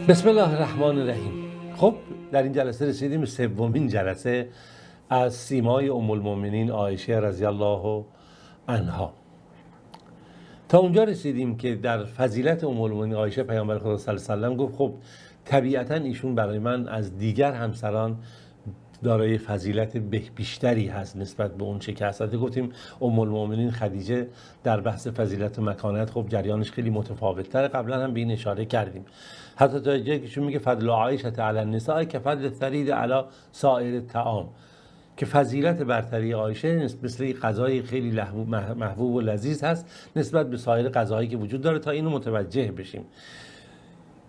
بسم الله الرحمن الرحیم. خب در این جلسه رسیدیم به سومین جلسه از سیمای ام المؤمنین عایشه رضی الله عنها. تا اونجا رسیدیم که در فضیلت ام المؤمنین عایشه پیامبر خدا صلی الله علیه و سلم گفت خب طبیعتا ایشون برای من از دیگر همسران دارای فضیلت بیشتری هست نسبت به اون چه که هست. گفتیم ام المؤمنین خدیجه در بحث فضیلت و مکانت خب جریانش خیلی متفاوت‌تره، قبلا هم به این اشاره کردیم. حتی تا جایی که ایشون میگه فضل عایشه علی النساء که فضل ثرید علی سایر الطعام، که فضیلت برتری عایشه مثل غذای خیلی محبوب و لذیذ هست نسبت به سایر غذاهایی که وجود داره، تا اینو متوجه بشیم.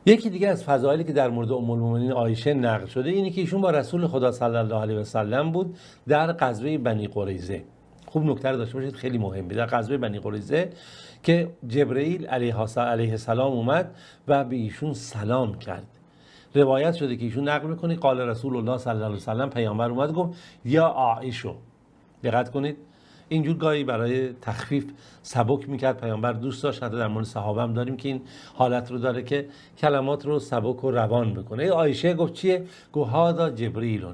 یکی دیگه از فضایلی که در مورد ام المؤمنین عایشه نقل شده اینه که ایشون با رسول خدا صلی الله علیه و سلم بود در غزوه بنی قریظه. خوب نکته رو داشته باشید، خیلی مهمه. در غزوه بنی قریظه که جبرئیل علیه السلام اومد و به ایشون سلام کرد. روایت شده که ایشون نقل میکنه قال رسول الله صلی الله علیه و سلم، پیامبر اومد گفت یا عایشه. دقت کنید، اینجور گاهی برای تخفیف سبک میکرد پیامبر، دوست داشت. حتی در مورد صحابه هم داریم که این حالت رو داره که کلمات رو سبک و روان بکنه. عایشه گفت چیه؟ گفت هذا جبرئیل.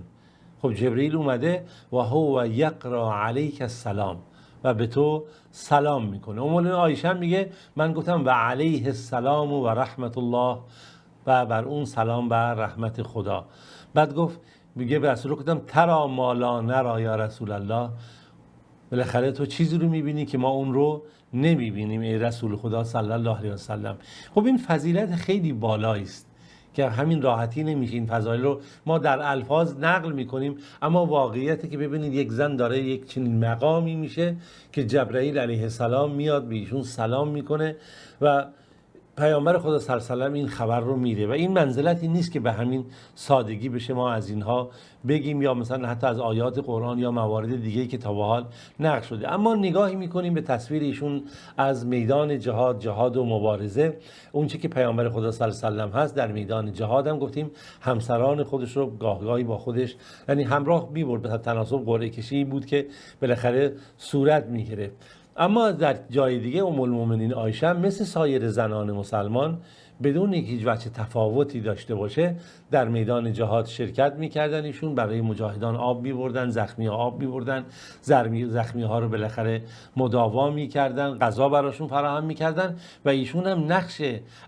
خب جبرئیل اومده و هو یقرا علیک السلام، و به تو سلام میکنه. ام عایشه میگه من گفتم و علیه السلام و رحمت الله، و بر اون سلام و رحمت خدا. بعد گفت میگه به رسول گفتم ترا ما لا نرا یا رسول الله، بالاخره تو چیزی رو میبینی که ما اون رو نمیبینیم ای رسول خدا صلی الله علیه و سلم. خب این فضیلت خیلی بالایی است که همین راحتی نمیشه این فضایل رو ما در الفاظ نقل میکنیم، اما واقعیتی که ببینید یک زن داره یک چنین مقامی میشه که جبرئیل علیه السلام میاد به ایشون سلام میکنه و پیامبر خدا صلی الله علیه و سلم این خبر رو میده. و این منزلتی نیست که به همین سادگی بشه ما از اینها بگیم، یا مثلا حتی از آیات قرآن یا موارد دیگه که تا به حال نقل شده. اما نگاهی میکنیم به تصویر ایشون از میدان جهاد و مبارزه، اون چیزی که پیامبر خدا صلی الله علیه و سلم هست در میدان جهاد هم گفتیم همسران خودش رو گاهی با خودش یعنی همراه میبرد، به تناسب قرعه کشی بود که بالاخره صورت میگرفت. اما در جای دیگه ام المؤمنین عایشه مثل سایر زنان مسلمان بدون اینکه هیچ وجه تفاوتی داشته باشه در میدان جهاد شرکت میکردن. ایشون برای مجاهدان آب میبردن، زخمی ها آب میبردن، زخمی ها رو بالاخره مداوا میکردن، غذا براشون فراهم میکردن، و ایشون هم نقش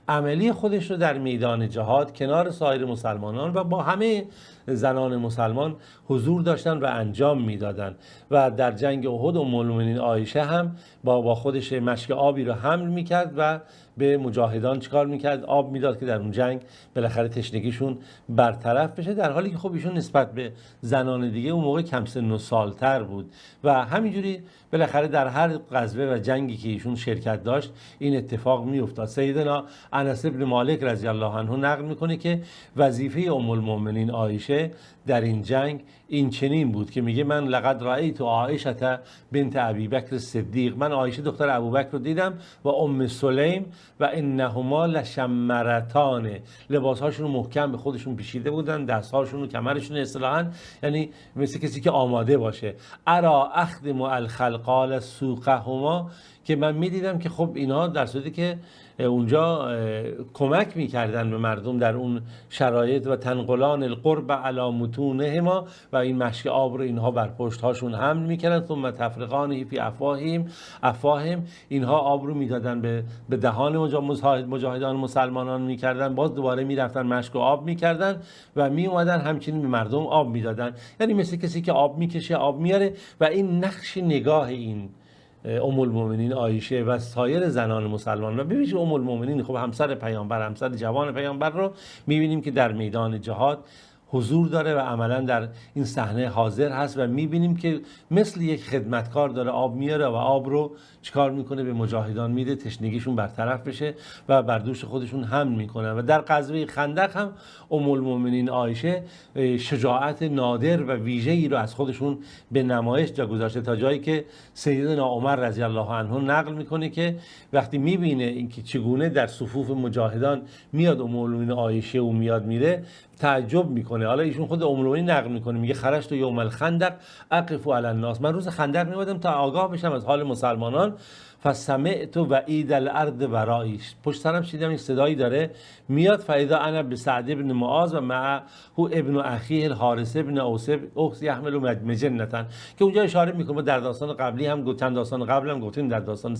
عملی خودش رو در میدان جهاد کنار سایر مسلمانان و با همه زنان مسلمان حضور داشتن و انجام میدادن. و در جنگ احد ام المؤمنین عایشه هم با خودش مشک آبی رو حمل میکرد و به مجاهدان چیکار میکرد؟ آب میداد که در اون جنگ بالاخره تشنگیشون برطرف بشه، در حالی که خب ایشون نسبت به زنان دیگه اون موقع کم سن و سالتر بود و همینجوری بالاخره در هر غزوه و جنگی که ایشون شرکت داشت این اتفاق میافتاد. سیدنا انس بن مالک رضی الله عنه نقل میکنه که وظیفه ام المؤمنین عایشه در این جنگ این چنین بود که میگه من لقد رأیت عایشه بنت ابی بکر صدیق، من عایشه دختر ابوبکر رو دیدم و ام سلیم و انهما لشمرتان، لباسهاشون رو محکم به خودشون پیچیده بودن، دستهاشون و کمرشون اصطلاحاً یعنی مثل کسی که آماده باشه. ارا اخدم الخلقال سوقهما، که من میدیدم که خب اینا در صورتی که اونجا کمک میکردن به مردم در اون شرایط و تنقلان القرب علی متونهما، و این مشک آب رو اینها بر پشت هاشون حمل میکردن، ثم تفرقانه فی افواههم، اینها آب رو میدادن به دهان مجاهدان مسلمانان میکردن، باز دوباره میرفتن مشک و آب میکردن و میومدن همچنین به مردم آب میدادن، یعنی مثل کسی که آب میکشه آب میاره. و این نقش نگاه این ام المؤمنین عایشه و سایر زنان مسلمان و ببینید ام المؤمنین خب همسر پیامبر، همسر جوان پیامبر رو میبینیم که در میدان جهاد حضور داره و عملا در این صحنه حاضر هست و میبینیم که مثل یک خدمتکار داره آب میاره و آب رو چیکار میکنه؟ به مجاهدان میده، تشنگیشون برطرف بشه و بر دوش خودشون حمل میکنه. و در غزوه خندق هم ام المؤمنین عایشه شجاعت نادر و ویژه‌ای رو از خودشون به نمایش جا گذاشته، تا جایی که سیدنا عمر رضی الله عنه نقل میکنه که وقتی میبینه اینکه چگونه در صفوف مجاهدان میاد ام المؤمنین عایشه و میاد میره تعجب میکنه. حالا ایشون خود ام المؤمنین نقل میکنه، میگه خرجت یوم الخندق اقف علی الناس، من روز خندق میومدم تا آگاه بشم از حال مسلمانان فسمعت وعید الارض ورایش، پشت سرم شنیدم این صدایی داره میاد، فاذا انا بسعد ابن معاذ و معه ابن اخیه الحارث ابن اوس یحمل مجنتا، که اونجا اشاره میکنه در داستان قبلی هم چند داستان قبل هم گفتیم، در داستان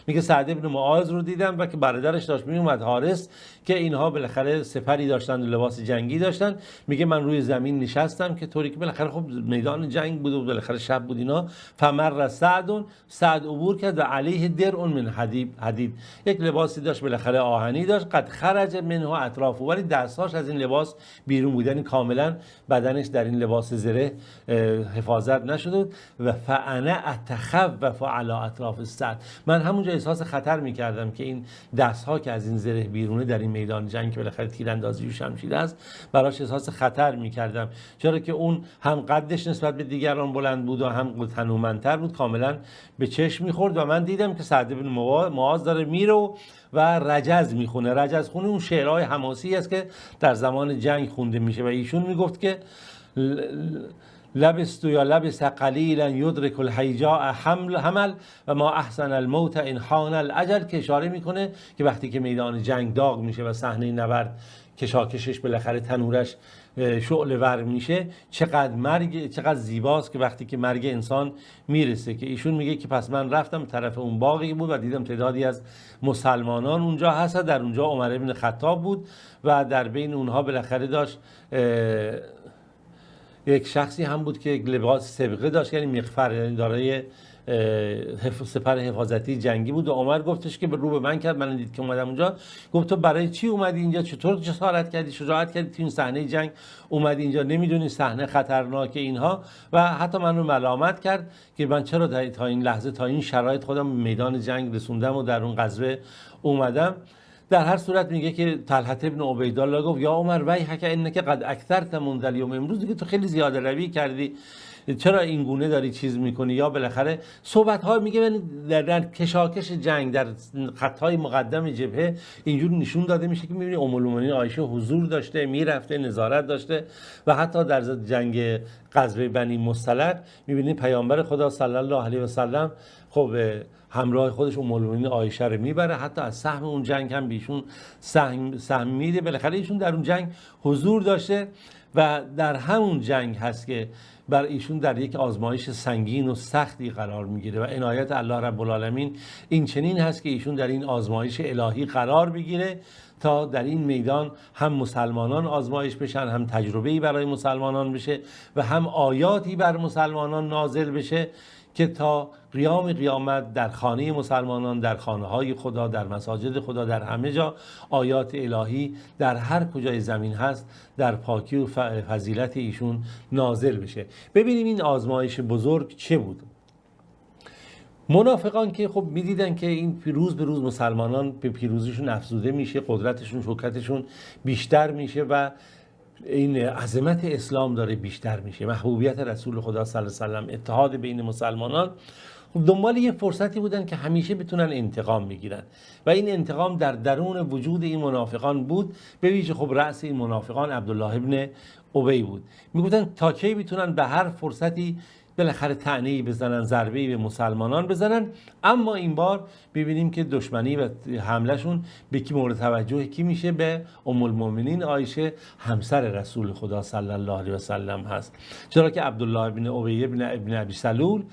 میگه سعد ابن معاذ رو دیدم و که برادرش داشت میومد حارث، که اینها بالاخره سپری داشتن و لباس جنگی داشتن، میگه من روی زمین نشستم که طوری که بالاخره خب میدان جنگ بود و بالاخره شب بود اینا، فمر سعد عبور کرد و علیه درع من حدید، یک لباسی داشت بالاخره آهنی داشت، قد خرج منه اطرافه، ولی دستاش از این لباس بیرون بودن، کاملا بدنش در این لباس زره حفاظت نشده و فانا اتخوف علی اطراف السعد، من همونجا احساس خطر میکردم که این دستها که از این زره بیرونه در این میدان جنگ که بالاخره تیراندازی و شمشیر است، براش احساس خطر میکردم، چرا که اون هم قدش نسبت به دیگران بلند بود و هم تنومندتر بود، کاملا به چشم میخورد و من دیدم که سعد بن معاذ داره میره و رجز میخونه. رجز خونه اون شعرهای حماسی است که در زمان جنگ خونده میشه و ایشون میگفت که لبست یا لبس قلیلا یدرک الهیجاء حمل و ما احسن الموت ان حان الاجل، که اشاره میکنه که وقتی که میدان جنگ داغ میشه و صحنه نبرد کشاکشش بالاخره تنورش شعله ور میشه، چقدر زیباست که وقتی که مرگ انسان میرسه. که ایشون میگه که پس من رفتم طرف اون باغی بود و دیدم تعدادی از مسلمانان اونجا هست، در اونجا عمر ابن خطاب بود و در بین اونها بالاخره داشت یک شخصی هم بود که لباس سبقه داشت، یعنی مغفر، یعنی دارای سپر حفاظتی جنگی بود و عمر گفتش که رو به من کرد، من دید که اومدم اونجا، گفت تو برای چی اومدی اینجا، چطور جسارت کردی، شجاعت کردی تو این صحنه جنگ اومدی اینجا، نمیدونی صحنه خطرناکه اینها، و حتی من رو ملامت کرد که من چرا تا این لحظه تا این شرایط خودم میدان جنگ رسوندم و در اون غزوه اومدم. در هر صورت میگه که طلحه ابن عبیدالله گفت یا عمر ویحک انک قد اکثرت منذ اليوم، امروز دیگه تو خیلی زیاده روی کردی، چرا این گونه داری چیز میکنی؟ یا بالاخره صحبت ها میگه در کشاکش جنگ در خطهای مقدم جبهه اینجور نشون داده میشه که میبینی ام المؤمنین عایشه حضور داشته، میرفته، نظارت داشته و حتی در جنگ غزوه بنی مصطلق میبینی پیامبر خدا صلی الله علیه و سلم خب همراه خودش ام المؤمنین عایشه رو میبره، حتی از سهم اون جنگ هم بیشون سهم میده، بالاخره ایشون در اون جنگ حضور داشته و در همون جنگ هست که بر ایشون در یک آزمایش سنگین و سختی قرار میگیره و عنایت الله رب العالمین این چنین هست که ایشون در این آزمایش الهی قرار بگیره تا در این میدان هم مسلمانان آزمایش بشن، هم تجربه‌ای برای مسلمانان بشه و هم آیاتی بر مسلمانان نازل بشه که تا قیامت در خانه مسلمانان، در خانه‌های خدا، در مساجد خدا، در همه جا آیات الهی در هر کجای زمین هست در پاکی و فضیلت ایشون نازل بشه. ببینیم این آزمایش بزرگ چه بود. منافقان که خب میدیدن که این روز به روز مسلمانان به پیروزیشون افزوده میشه، قدرتشون، شوکتشون بیشتر میشه و این عظمت اسلام داره بیشتر میشه، محبوبیت رسول خدا صلی الله علیه و سلم، اتحاد بین مسلمانان، خب دنبال یه فرصتی بودن که همیشه بتونن انتقام بگیرن و این انتقام در درون وجود این منافقان بود. به ویژه خب رأس این منافقان عبدالله ابن ابی بود. میگفتن تا کی میتونن به هر فرصتی بالاخره طعنه‌ای بزنن، ضربه‌ای به مسلمانان بزنن. اما این بار ببینیم که دشمنی و حملهشون به کی مورد توجه کی میشه؟ به ام المؤمنین عایشه همسر رسول خدا صلی الله علیه و سلم هست، چرا که عبدالله ابن ابی ابن ابی سلول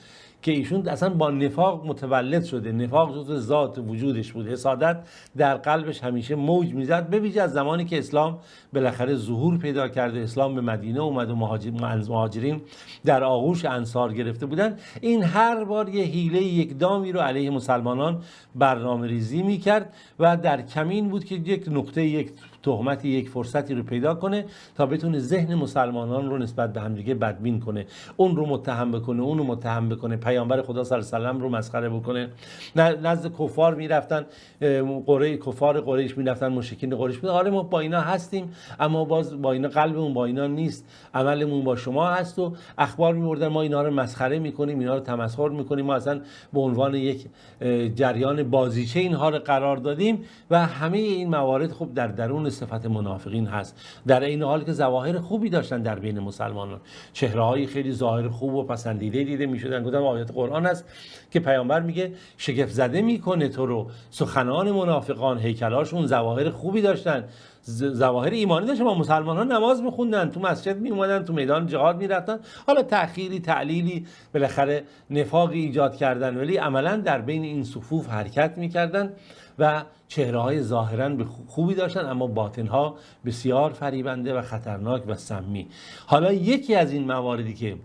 که ایشون اصلا با نفاق متولد شده، نفاق جزو ذات وجودش بود، حسادت در قلبش همیشه موج میزد، به ویژه از زمانی که اسلام بالاخره ظهور پیدا کرده، اسلام به مدینه اومد و مهاجرین در آغوش انصار گرفته بودن، این هر بار یه حیله یکدامی رو علیه مسلمانان برنامه ریزی میکرد و در کمین بود که یک نقطه، یک تهمتی، یک فرصتی رو پیدا کنه تا بتونه ذهن مسلمانان رو نسبت به همدیگه بدبین کنه، اون رو متهم بکنه، اون رو متهم بکنه، پیامبر خدا صلی الله علیه و سلم رو مسخره بکنه. نزد کفار میرفتن، کفار قریش میرفتن، مشرکین قریش میگفتن آره ما با اینا هستیم اما باز با اینا قلبمون با اینا نیست، عملمون با شما هست و اخبار میبردن ما اینا رو مسخره میکنیم، اینا رو تمسخر میکنیم، ما اصلا به عنوان یک جریان بازیچه اینها رو قرار دادیم و همه این موارد خب در درون صفت منافقین هست، در این حال که ظواهر خوبی داشتن در بین مسلمانان، چهره‌های خیلی ظاهر خوب و پسندیده دیده میشدن. گفتم آیات قرآن است که پیامبر میگه شگفت زده میکنه تو رو سخنان منافقان، هیکلاشون ظواهر خوبی داشتن، ظواهر ایمانی داشتن، با مسلمان ها نماز میخوندن، تو مسجد میومدن، تو میدان جهاد میرفتن، حالا تأخیری تعلیلی بالاخره نفاقی ایجاد کردن، ولی عملا در بین این صفوف حرکت میکردن و چهره های ظاهرا خوبی داشتن، اما باطنها بسیار فریبنده و خطرناک و سمی. حالا یکی از این مواردی که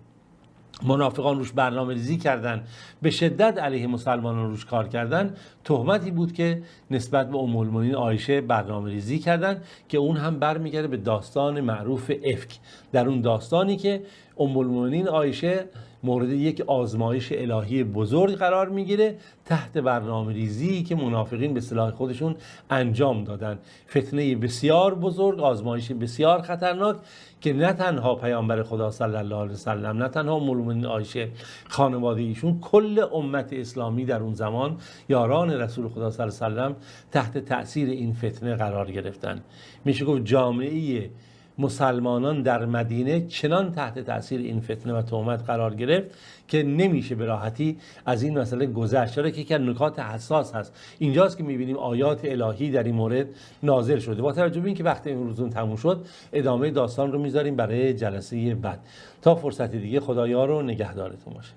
منافقان روش برنامه ریزی کردن، به شدت علیه مسلمانان روش کار کردن، تهمتی بود که نسبت به ام المؤمنین عایشه برنامه ریزی کردن که اون هم برمیگرده به داستان معروف افک. در اون داستانی که ام المؤمنین عایشه مورد یک آزمایش الهی بزرگ قرار میگیره تحت برنامه ریزی که منافقین به سلاح خودشون انجام دادن، فتنه بسیار بزرگ، آزمایش بسیار خطرناک که نه تنها پیامبر خدا صلی الله علیه وسلم، نه تنها ام المؤمنین عایشه، خانواده ایشون، کل امت اسلامی در اون زمان، یاران رسول خدا صلی الله علیه وسلم، تحت تأثیر این فتنه قرار گرفتن. میشه گفت جامعه مسلمانان در مدینه چنان تحت تأثیر این فتنه و تهمت قرار گرفت که نمیشه به راحتی از این مسئله گذشت، چرا که یک از نکات حساس هست. اینجاست که میبینیم آیات الهی در این مورد نازل شده. با توجه به اینکه وقت امروزون تموم شد، ادامه داستان رو میذاریم برای جلسه بعد. تا فرصت دیگه، خدایا رو نگهدارتون باشه.